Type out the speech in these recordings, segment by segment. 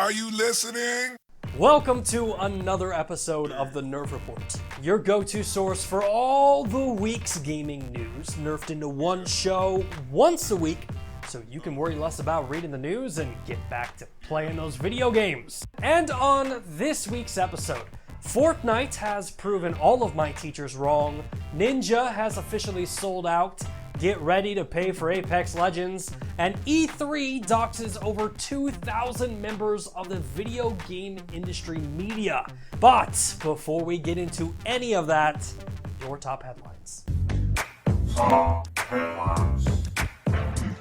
Are you listening? Welcome to another episode of the Nerf Report, your go-to source for all the week's gaming news, nerfed into one show once a week, so you can worry less about reading the news and get back to playing those video games. And on this week's episode, Fortnite has proven all of my teachers wrong, Ninja has officially sold out, get ready to pay for Apex Legends, and E3 doxes over 2,000 members of the video game industry media. But before we get into any of that, your top headlines.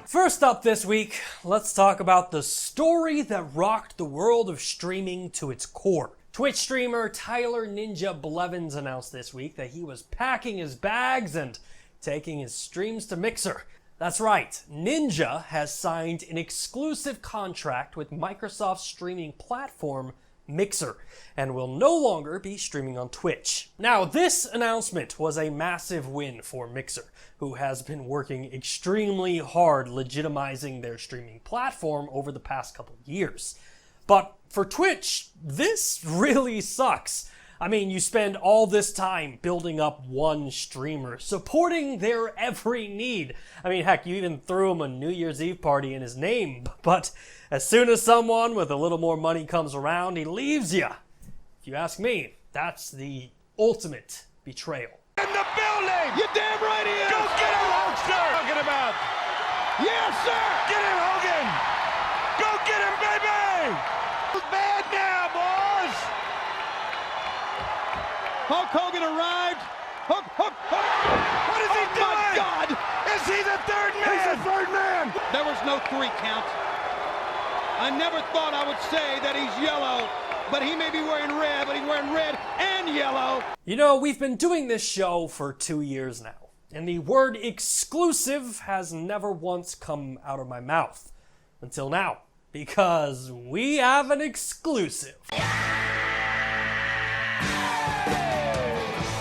First up this week, let's talk about the story that rocked the world of streaming to its core. Twitch streamer Tyler Ninja Blevins announced this week that he was packing his bags and taking his streams to Mixer. That's right, Ninja has signed an exclusive contract with Microsoft's streaming platform, Mixer, and will no longer be streaming on Twitch. Now, this announcement was a massive win for Mixer, who has been working extremely hard legitimizing their streaming platform over the past couple years. But for Twitch, this really sucks. I mean, you spend all this time building up one streamer, supporting their every need. I mean, heck, you even threw him a New Year's Eve party in his name, but as soon as someone with a little more money comes around, he leaves you. If you ask me, that's the ultimate betrayal. In the building! You damn right he is! Go get him, Hulkster! Talking about. Yes, sir! Get him, Hogan! Go get him, baby! It's bad now, boys! Hulk Hogan arrived. Hulk. What is he doing? Oh, my God! Is he the third man? He's the third man! There was no 3 count. I never thought I would say that he's yellow, but he may be wearing red, but he's wearing red and yellow. You know, we've been doing this show for 2 years now, and the word exclusive has never once come out of my mouth. Until now, because we have an exclusive.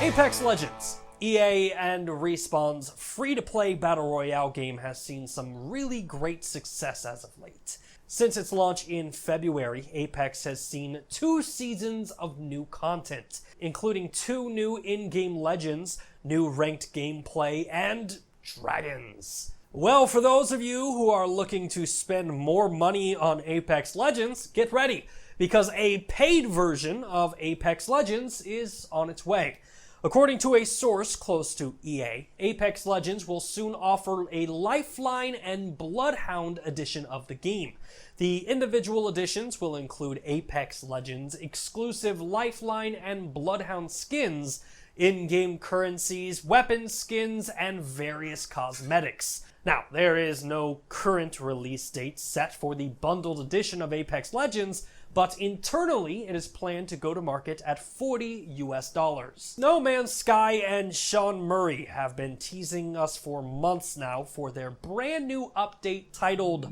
Apex Legends, EA and Respawn's free-to-play battle royale game has seen some really great success as of late. Since its launch in February, Apex has seen 2 seasons of new content, including 2 new in-game legends, new ranked gameplay, and dragons. Well, for those of you who are looking to spend more money on Apex Legends, get ready, because a paid version of Apex Legends is on its way. According to a source close to EA, Apex Legends will soon offer a Lifeline and Bloodhound edition of the game. The individual editions will include Apex Legends exclusive Lifeline and Bloodhound skins, in-game currencies, weapon skins, and various cosmetics. Now, there is no current release date set for the bundled edition of Apex Legends, but internally it is planned to go to market at $40 US. No Man's Sky and Sean Murray have been teasing us for months now for their brand new update titled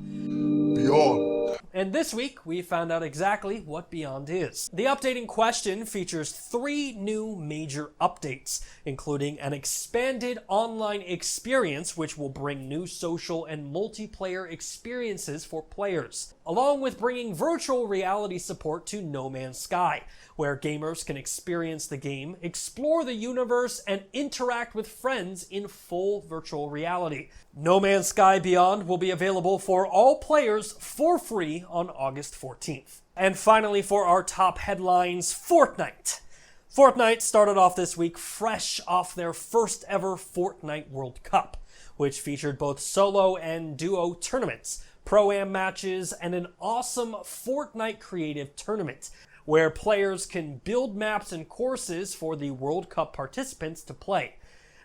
Beyond. And this week, we found out exactly what Beyond is. The update in question features 3 new major updates, including an expanded online experience which will bring new social and multiplayer experiences for players, along with bringing virtual reality support to No Man's Sky, where gamers can experience the game, explore the universe, and interact with friends in full virtual reality. No Man's Sky Beyond will be available for all players for free on August 14th. And finally, for our top headlines, Fortnite. Fortnite started off this week fresh off their first ever Fortnite World Cup, which featured both solo and duo tournaments, pro-am matches, and an awesome Fortnite creative tournament, where players can build maps and courses for the World Cup participants to play.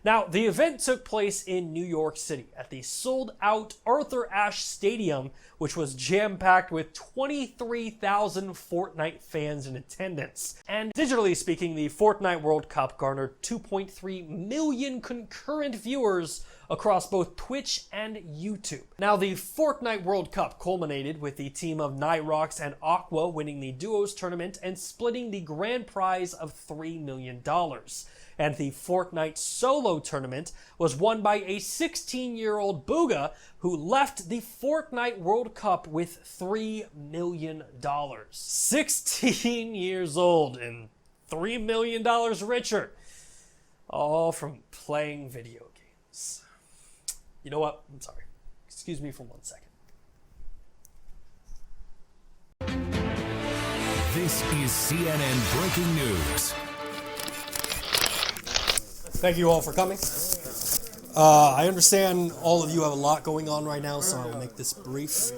Now, the event took place in New York City at the sold-out Arthur Ashe Stadium, which was jam-packed with 23,000 Fortnite fans in attendance. And digitally speaking, the Fortnite World Cup garnered 2.3 million concurrent viewers across both Twitch and YouTube. Now, the Fortnite World Cup culminated with the team of Nightrox and Aqua winning the Duos tournament and splitting the grand prize of $3 million. And the Fortnite Solo tournament was won by a 16-year-old Booga who left the Fortnite World Cup with $3 million. 16 years old and $3 million richer. All from playing video games. You know what? I'm sorry. Excuse me for 1 second. This is CNN Breaking News. Thank you all for coming. I understand all of you have a lot going on right now, so I will make this brief.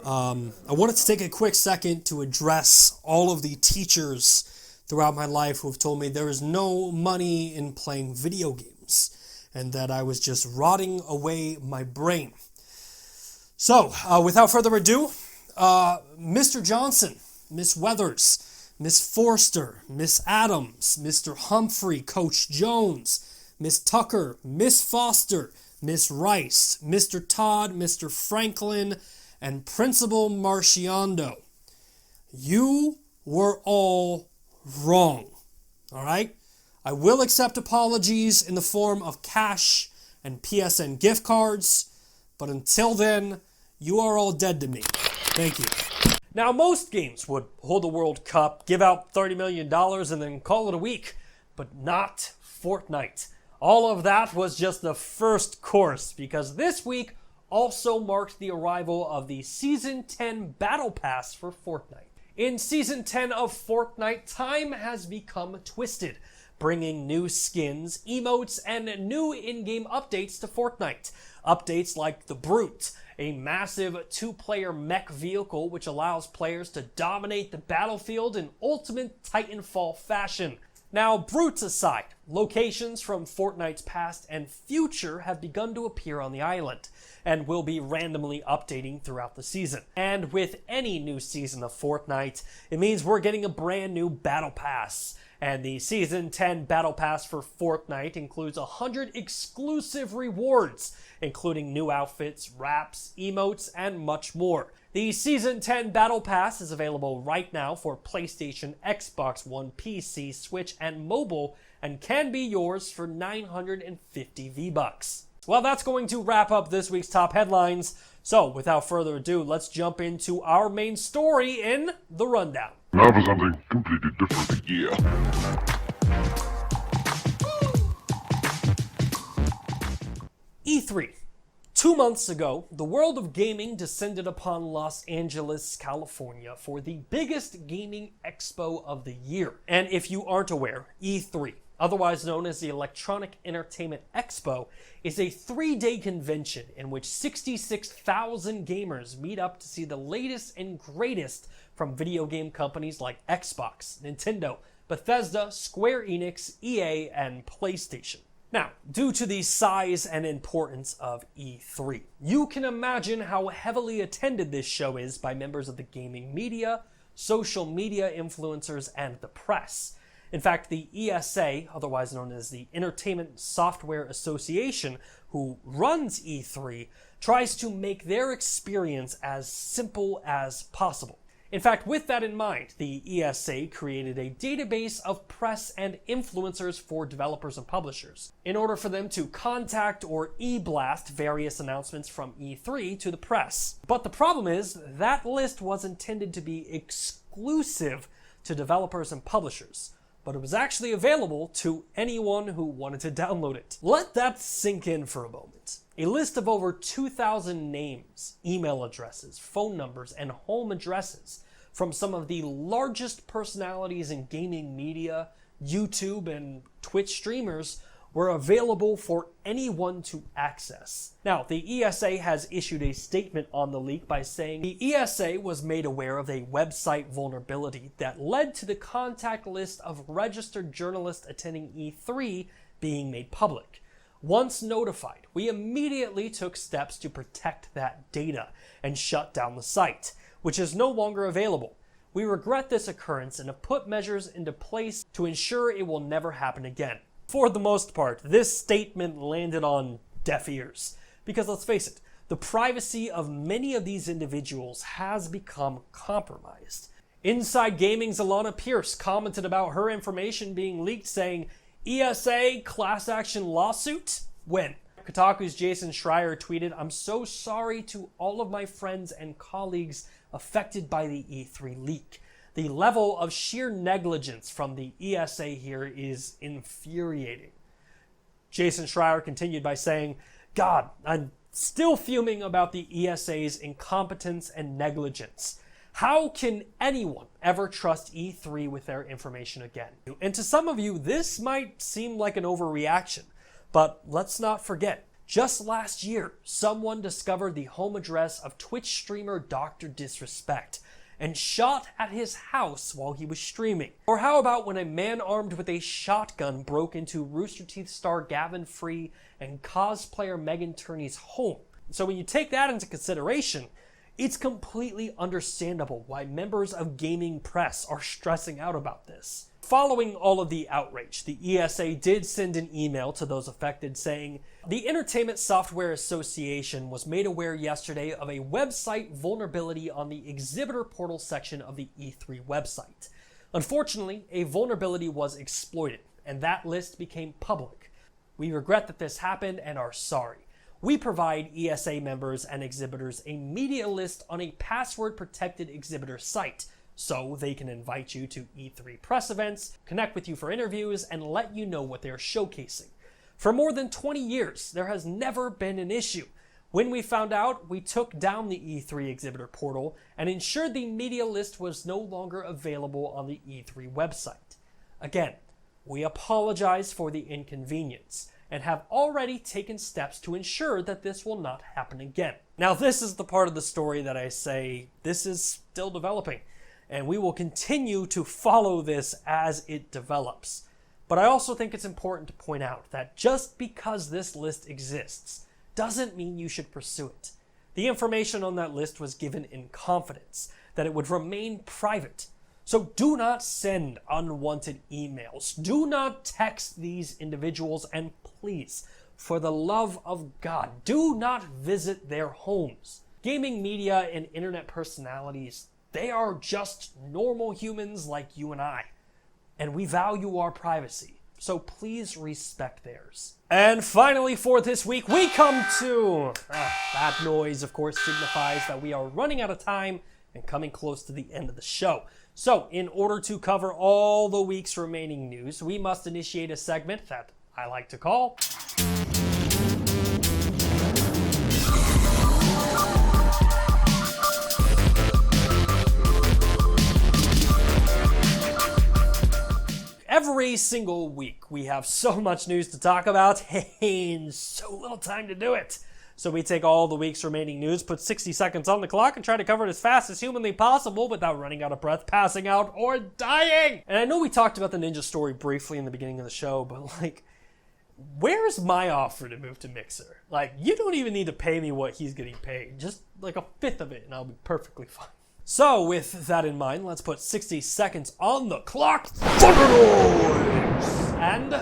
I wanted to take a quick second to address all of the teachers throughout my life who have told me there is no money in playing video games and that I was just rotting away my brain. So, without further ado, Mr. Johnson, Miss Weathers, Miss Forster, Miss Adams, Mr. Humphrey, Coach Jones, Miss Tucker, Miss Foster, Miss Rice, Mr. Todd, Mr. Franklin, and Principal Marciando. You were all wrong. All right? I will accept apologies in the form of cash and PSN gift cards, but until then, you are all dead to me. Thank you. Now, most games would hold the World Cup, give out $30 million, and then call it a week, but not Fortnite. All of that was just the first course, because this week also marked the arrival of the Season 10 Battle Pass for Fortnite. In Season 10 of Fortnite, time has become twisted, bringing new skins, emotes, and new in-game updates to Fortnite. Updates like the Brute, a massive two-player mech vehicle which allows players to dominate the battlefield in ultimate Titanfall fashion. Now, Brutes aside, locations from Fortnite's past and future have begun to appear on the island, and will be randomly updating throughout the season. And with any new season of Fortnite, it means we're getting a brand new Battle Pass. And the Season 10 Battle Pass for Fortnite includes 100 exclusive rewards, including new outfits, wraps, emotes, and much more. The Season 10 Battle Pass is available right now for PlayStation, Xbox One, PC, Switch, and mobile, and can be yours for 950 V-Bucks. Well, that's going to wrap up this week's top headlines. So, without further ado, let's jump into our main story in The Rundown. Now for something completely different. Yeah. E3. 2 months ago, the world of gaming descended upon Los Angeles, California for the biggest gaming expo of the year. And if you aren't aware, E3, otherwise known as the Electronic Entertainment Expo, is a 3-day convention in which 66,000 gamers meet up to see the latest and greatest from video game companies like Xbox, Nintendo, Bethesda, Square Enix, EA, and PlayStation. Now, due to the size and importance of E3, you can imagine how heavily attended this show is by members of the gaming media, social media influencers, and the press. In fact, the ESA, otherwise known as the Entertainment Software Association, who runs E3, tries to make their experience as simple as possible. In fact, with that in mind, the ESA created a database of press and influencers for developers and publishers, in order for them to contact or e-blast various announcements from E3 to the press. But the problem is, that list was intended to be exclusive to developers and publishers, but it was actually available to anyone who wanted to download it. Let that sink in for a moment. A list of over 2,000 names, email addresses, phone numbers, and home addresses from some of the largest personalities in gaming media, YouTube, and Twitch streamers were available for anyone to access. Now, the ESA has issued a statement on the leak by saying the ESA was made aware of a website vulnerability that led to the contact list of registered journalists attending E3 being made public. Once notified, we immediately took steps to protect that data and shut down the site, which is no longer available. We regret this occurrence and have put measures into place to ensure it will never happen again. For the most part, this statement landed on deaf ears. Because let's face it, the privacy of many of these individuals has become compromised. Inside Gaming's Alana Pierce commented about her information being leaked, saying, ESA class action lawsuit? When? Kotaku's Jason Schreier tweeted, I'm so sorry to all of my friends and colleagues affected by the E3 leak. The level of sheer negligence from the ESA here is infuriating. Jason Schreier continued by saying, God, I'm still fuming about the ESA's incompetence and negligence. How can anyone ever trust E3 with their information again? And to some of you, this might seem like an overreaction, but let's not forget, just last year, someone discovered the home address of Twitch streamer Dr. Disrespect and shot at his house while he was streaming. Or how about when a man armed with a shotgun broke into Rooster Teeth star Gavin Free and cosplayer Megan Turney's home? So when you take that into consideration, it's completely understandable why members of gaming press are stressing out about this. Following all of the outrage, the ESA did send an email to those affected saying, the Entertainment Software Association was made aware yesterday of a website vulnerability on the exhibitor portal section of the E3 website. Unfortunately, a vulnerability was exploited, and that list became public. We regret that this happened and are sorry. We provide ESA members and exhibitors a media list on a password-protected exhibitor site, so they can invite you to E3 press events, connect with you for interviews, and let you know what they're showcasing. For more than 20 years, there has never been an issue. When we found out, we took down the E3 exhibitor portal and ensured the media list was no longer available on the E3 website. Again, we apologize for the inconvenience and have already taken steps to ensure that this will not happen again. Now, this is the part of the story that I say this is still developing, and we will continue to follow this as it develops. But I also think it's important to point out that just because this list exists doesn't mean you should pursue it. The information on that list was given in confidence, that it would remain private. So do not send unwanted emails. Do not text these individuals, and please, for the love of God, do not visit their homes. Gaming media and internet personalities, they are just normal humans like you and I. And we value our privacy, so please respect theirs. And finally for this week, we come to... that noise, of course, signifies that we are running out of time and coming close to the end of the show. So, in order to cover all the week's remaining news, we must initiate a segment that I like to call... Every single week, we have so much news to talk about and so little time to do it. So we take all the week's remaining news, put 60 seconds on the clock, and try to cover it as fast as humanly possible without running out of breath, passing out, or dying. And I know we talked about the Ninja story briefly in the beginning of the show, but like, where's my offer to move to Mixer? Like, you don't even need to pay me what he's getting paid. Just like a fifth of it, and I'll be perfectly fine. So, with that in mind, let's put 60 seconds on the clock. And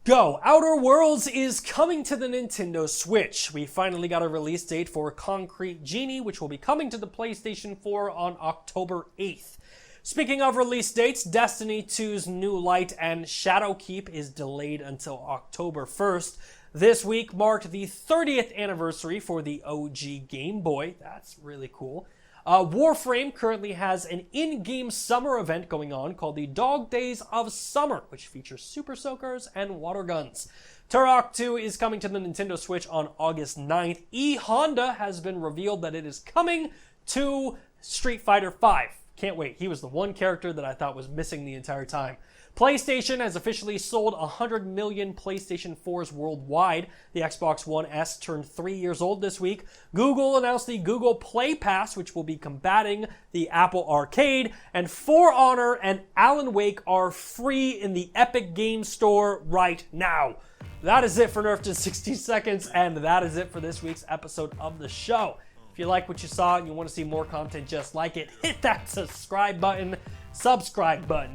go. Outer Worlds is coming to the Nintendo Switch. We finally got a release date for Concrete Genie, which will be coming to the PlayStation 4 on October 8th. Speaking of release dates, Destiny 2's New Light and Shadowkeep is delayed until October 1st. This week marked the 30th anniversary for the OG Game Boy. That's really cool. Warframe currently has an in-game summer event going on called the Dog Days of Summer, which features Super Soakers and water guns. Turok 2 is coming to the Nintendo Switch on August 9th. E-Honda has been revealed that it is coming to Street Fighter V. Can't wait. He was the one character that I thought was missing the entire time. PlayStation has officially sold 100 million PlayStation 4s worldwide. The Xbox One S turned 3 years old this week. Google announced the Google Play Pass, which will be combating the Apple Arcade. And For Honor and Alan Wake are free in the Epic Games Store right now. That is it for Nerfed in 60 seconds, and that is it for this week's episode of the show. If you like what you saw and you want to see more content just like it, hit that subscribe button.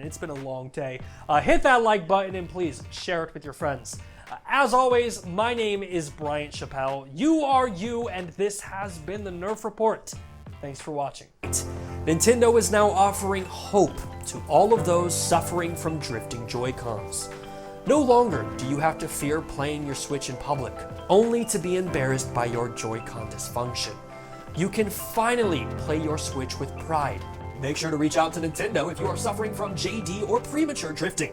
It's been a long day. Hit that like button and please share it with your friends. As always, my name is Bryant Chappel. You are you, and this has been the Nerf Report. Thanks for watching. Nintendo is now offering hope to all of those suffering from drifting Joy-Cons. No longer do you have to fear playing your Switch in public, only to be embarrassed by your Joy-Con dysfunction. You can finally play your Switch with pride. Make sure to reach out to Nintendo if you are suffering from JD or premature drifting.